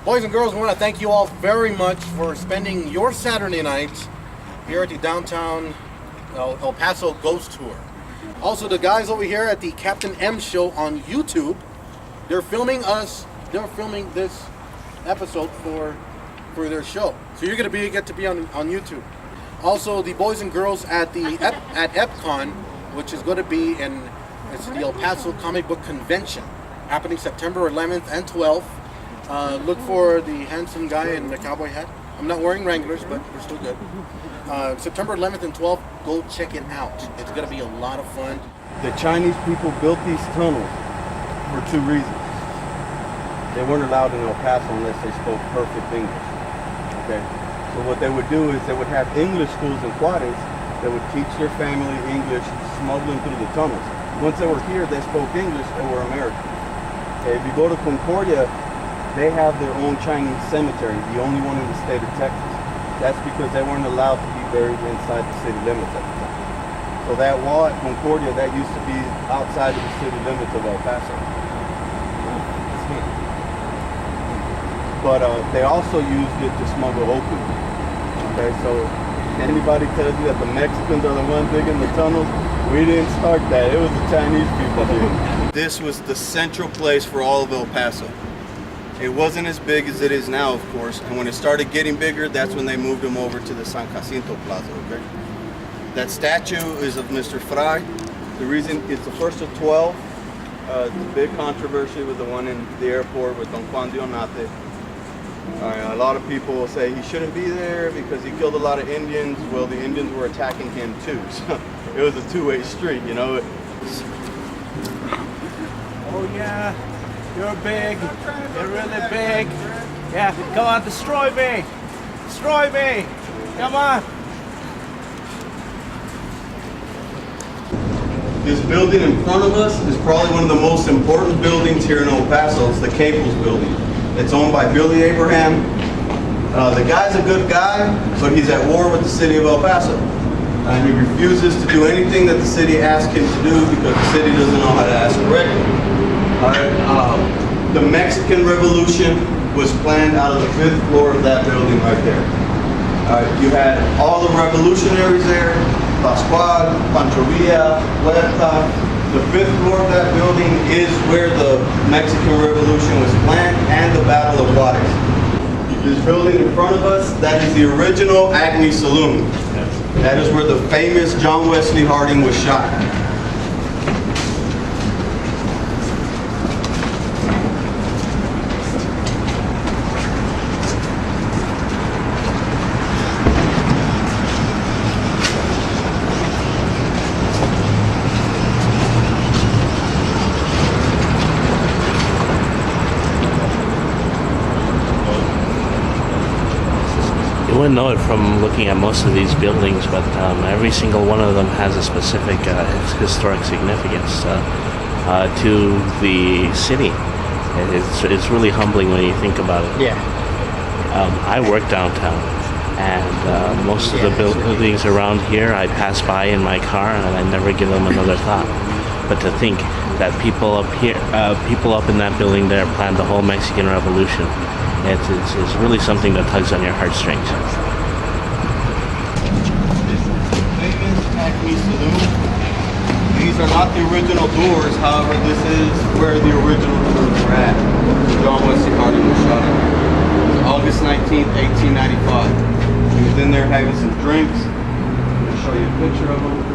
Boys and girls, we want to thank you all very much for spending your Saturday night here at the Downtown El Paso Ghost Tour. Also, the guys over here at the Captain M Show on YouTube, they're filming this episode for their show. So you're going to get to be on YouTube. Also, the boys and girls at EPCON, which is going to be it's the El Paso Comic Book Convention, happening September 11th and 12th. Look for the handsome guy in the cowboy hat. I'm not wearing Wranglers, but we're still good. September 11th and 12th, go check it out. It's going to be a lot of fun. The Chinese people built these tunnels for two reasons. They weren't allowed in El Paso unless they spoke perfect English. Okay? So what they would do is they would have English schools in Juarez that would teach their family English, smuggling through the tunnels. Once they were here, they spoke English, they were American. Okay, if you go to Concordia, they have their own Chinese cemetery, the only one in the state of Texas. That's because they weren't allowed to be buried inside the city limits at the time. So that wall at Concordia, that used to be outside of the city limits of El Paso. But they also used it to smuggle opium. Okay, so anybody tells you that the Mexicans are the ones digging the tunnels, we didn't start that. It was the Chinese people doing. This was the central place for all of El Paso. It wasn't as big as it is now, of course, and when it started getting bigger, that's when they moved them over to the San Jacinto Plaza, okay? That statue is of Mr. Fry. The reason it's the first of 12. The big controversy was the one in the airport with Don Juan Dionate. A lot of people will say he shouldn't be there because he killed a lot of Indians. Well, the Indians were attacking him too, so it was a two-way street, you know? Oh yeah. You're big. You're really big. Yeah, come on, destroy me. Destroy me. Come on. This building in front of us is probably one of the most important buildings here in El Paso. It's the Caples building. It's owned by Billy Abraham. The guy's a good guy, but he's at war with the city of El Paso. And he refuses to do anything that the city asks him to do because the city doesn't know how to ask correctly. The Mexican Revolution was planned out of the 5th floor of that building right there. You had all the revolutionaries there, Pascual, Pancho Villa, Huerta. The 5th floor of that building is where the Mexican Revolution was planned and the Battle of Juarez. This building in front of us, that is the original Acme Saloon. That is where the famous John Wesley Harding was shot. You wouldn't know it from looking at most of these buildings, but every single one of them has a specific historic significance to the city. It's really humbling when you think about it. Yeah. I work downtown, and most of the buildings around here I pass by in my car, and I never give them another thought. But to think that people up here, people up in that building there planned the whole Mexican Revolution. It's really something that tugs on your heartstrings. These are not the original doors, however, this is where the original doors were at. John Wesley Harding was shot at. It was August 19th, 1895. He was in there having some drinks. I'm going to show you a picture of him.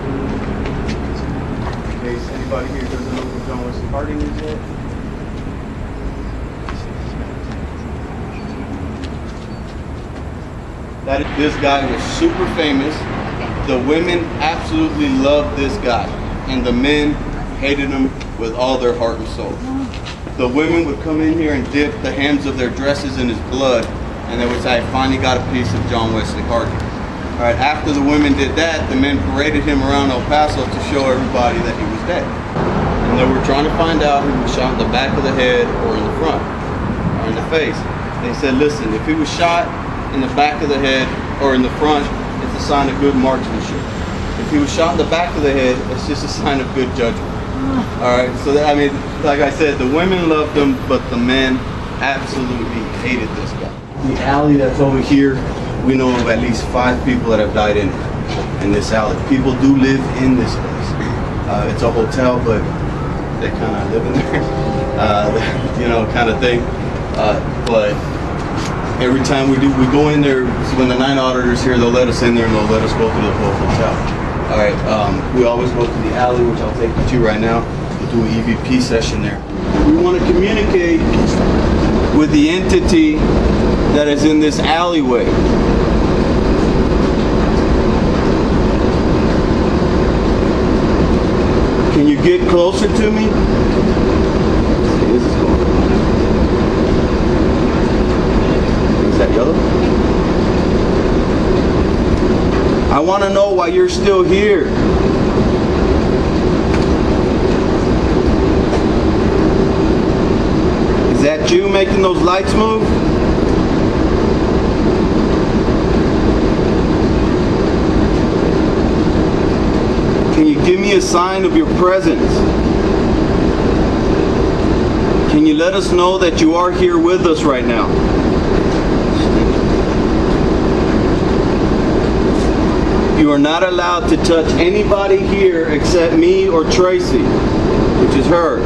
In case anybody here doesn't know who John Wesley Harding is yet. This guy was super famous. The women absolutely loved this guy, and the men hated him with all their heart and soul. The women would come in here and dip the hems of their dresses in his blood, and they would say, "I finally got a piece of John Wesley Harding." All right, after the women did that, the men paraded him around El Paso to show everybody that he was dead. And they were trying to find out if he was shot in the back of the head or in the front, or in the face. They said, listen, if he was shot in the back of the head or in the front, it's a sign of good marksmanship. If he was shot in the back of the head, it's just a sign of good judgment. All right, so that, I mean, like I said, the women loved him, but the men absolutely hated this guy. The alley that's over here, we know of at least 5 people that have died in this alley. People do live in this place. It's a hotel, but they kind of live in there, you know, kind of thing. But every time we go in there, when the night auditor's here, they'll let us in there and they'll let us go through the whole hotel. All right, we always go to the alley, which I'll take you to right now. We'll do an EVP session there. We want to communicate with the entity that is in this alleyway. Can you get closer to me? This is going on. Is that yellow? I want to know why you're still here. Is that you making those lights move? Can you give me a sign of your presence? Can you let us know that you are here with us right now? You are not allowed to touch anybody here except me or Tracy, which is her.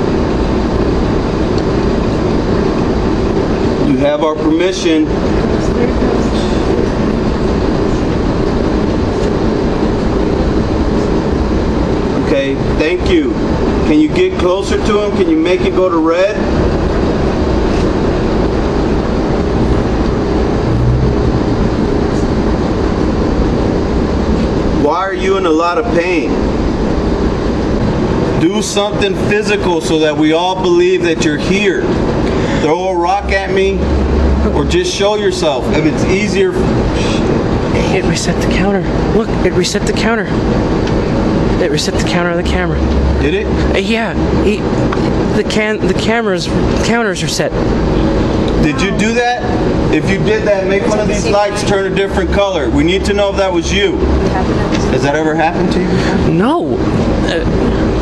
You have our permission. Okay, thank you. Can you get closer to him? Can you make it go to red? Why are you in a lot of pain? Do something physical so that we all believe that you're here. Throw a rock at me or just show yourself. If it's easier. It reset the counter. Look, it reset the counter. It reset the counter of the camera. Did it? Yeah. The counters are set. Did you do that? If you did that, make one of these lights turn a different color. We need to know if that was you. Has that ever happened to you? No.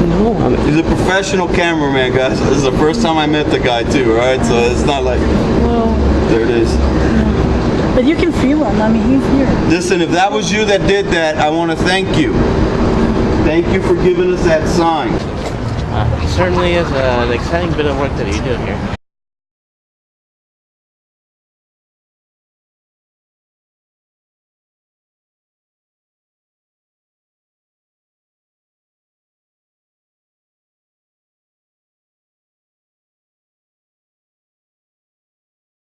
No. He's a professional cameraman, guys. This is the first time I met the guy too, alright? So it's not like... Well, there it is. but you can feel him. I mean, he's here. Listen, if that was you that did that, I want to thank you. Thank you for giving us that sign. Certainly is an exciting bit of work that you do here.